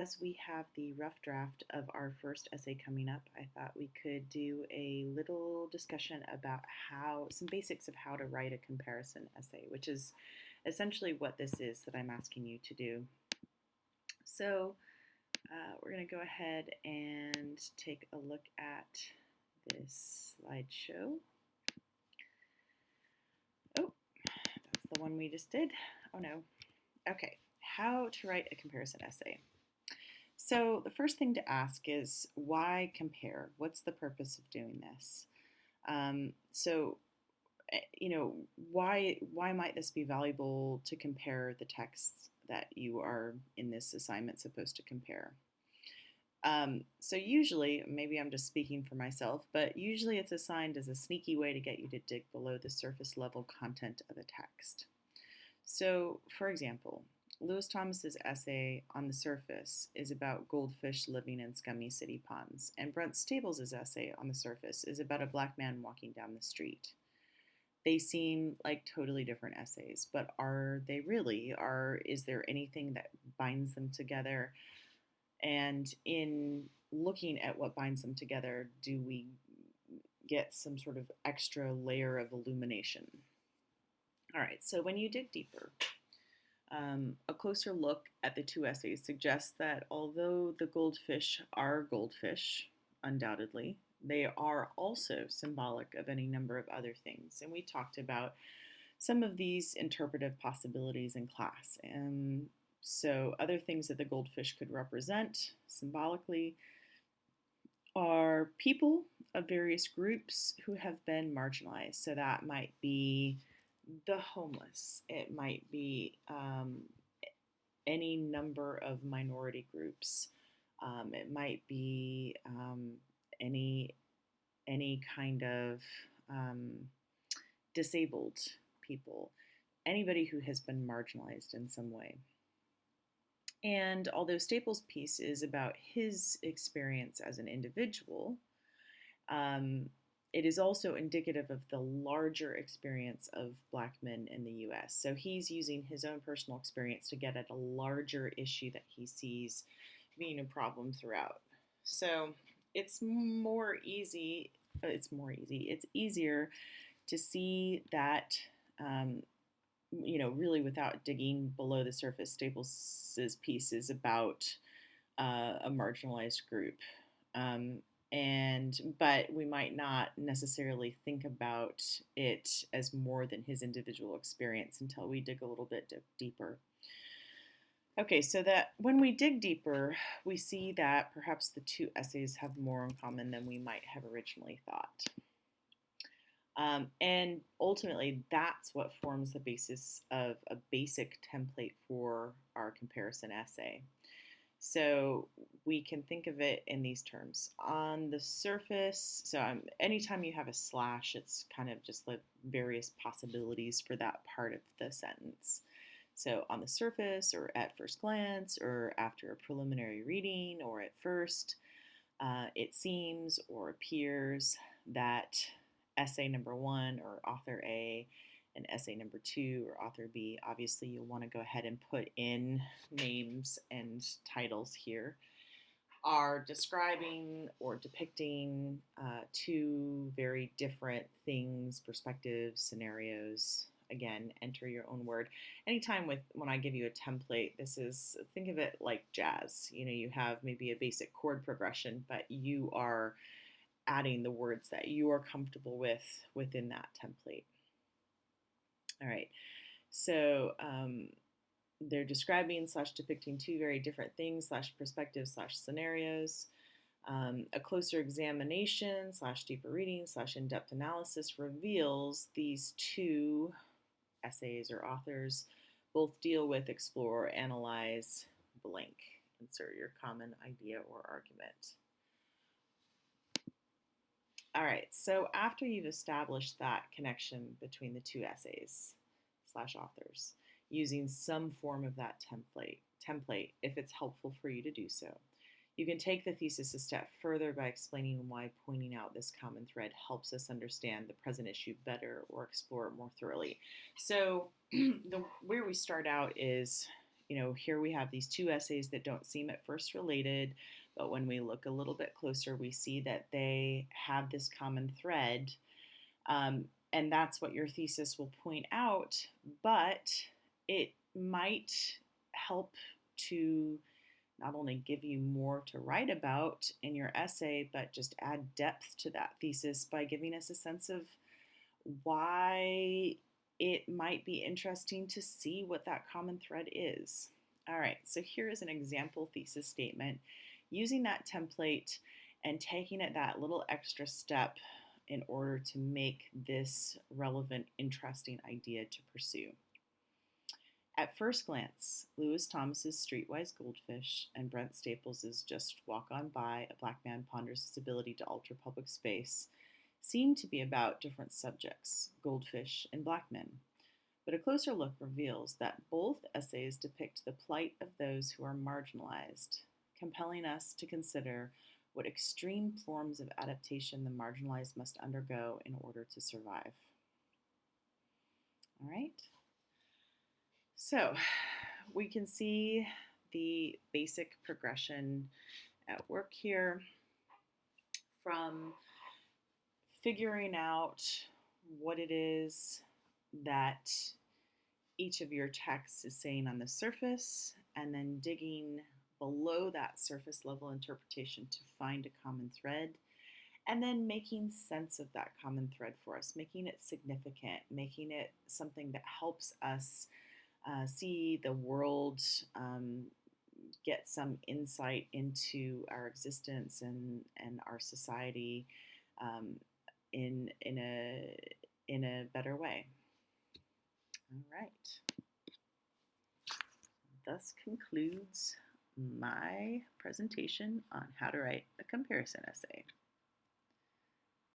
As we have the rough draft of our first essay coming up, I thought we could do a little discussion about some basics of how to write a comparison essay, which is essentially what this is that I'm asking you to do. So we're going to go ahead and take a look at this slideshow. Oh, that's the one we just did. Oh no. Okay, how to write a comparison essay. So the first thing to ask is why compare? What's the purpose of doing this? Um, so, why might this be valuable to compare the texts that you are in this assignment supposed to compare? So usually, maybe I'm just speaking for myself, but usually it's assigned as a sneaky way to get you to dig below the surface level content of a text. So, for example, Lewis Thomas's essay On the Surface is about goldfish living in scummy city ponds, and Brent Stables' essay On the Surface is about a black man walking down the street. They seem like totally different essays, but are they really? Is there anything that binds them together? And in looking at what binds them together, do we get some sort of extra layer of illumination? All right, so when you dig deeper, a closer look at the two essays suggests that although the goldfish are goldfish, undoubtedly, they are also symbolic of any number of other things. And we talked about some of these interpretive possibilities in class. So, other things that the goldfish could represent symbolically are people of various groups who have been marginalized. So, that might be the homeless, it might be any number of minority groups. It might be any kind of um, disabled people, anybody who has been marginalized in some way. And although Staples' piece is about his experience as an individual, um, it is also indicative of the larger experience of Black men in the US. So he's using his own personal experience to get at a larger issue that he sees being a problem throughout. So it's it's easier to see that, really without digging below the surface. Staples's piece is about a marginalized group. Um, but we might not necessarily think about it as more than his individual experience until we dig a little bit deeper. Okay, so that when we dig deeper, we see that perhaps the two essays have more in common than we might have originally thought. And ultimately, that's what forms the basis of a basic template for our comparison essay. So we can think of it in these terms. On the surface, anytime you have a slash, it's kind of just like various possibilities for that part of the sentence. So on the surface, or at first glance, or after a preliminary reading, or at first, it seems or appears that essay number one, or author A, and essay number two, or author B, obviously you'll want to go ahead and put in names and titles here, are describing or depicting two very different things, perspectives, scenarios. Again, enter your own word. Anytime when I give you a template, think of it like jazz. You have maybe a basic chord progression, but you are adding the words that you are comfortable with within that template. All right, so they're describing / depicting two very different things / perspectives / scenarios. A closer examination / deeper reading / in-depth analysis reveals these two essays or authors both deal with, explore, analyze, blank. Insert your common idea or argument. All right, so after you've established that connection between the two essays / authors, using some form of that template, if it's helpful for you to do so, you can take the thesis a step further by explaining why pointing out this common thread helps us understand the present issue better or explore it more thoroughly. So where we start out is here we have these two essays that don't seem at first related, but when we look a little bit closer, we see that they have this common thread. And that's what your thesis will point out, but it might help to not only give you more to write about in your essay, but just add depth to that thesis by giving us a sense of why it might be interesting to see what that common thread is. All right, so here is an example thesis statement using that template and taking it that little extra step in order to make this relevant, interesting idea to pursue. At first glance, Lewis Thomas's Streetwise Goldfish and Brent Staples's Just Walk On By, A Black Man Ponders His Ability to Alter Public Space, seem to be about different subjects, goldfish and black men. But a closer look reveals that both essays depict the plight of those who are marginalized, compelling us to consider what extreme forms of adaptation the marginalized must undergo in order to survive. All right. So we can see the basic progression at work here from figuring out what it is that each of your texts is saying on the surface, and then digging below that surface level interpretation to find a common thread, and then making sense of that common thread for us, making it significant, making it something that helps us see the world, get some insight into our existence and our society in a better way. All right. Thus concludes my presentation on how to write a comparison essay.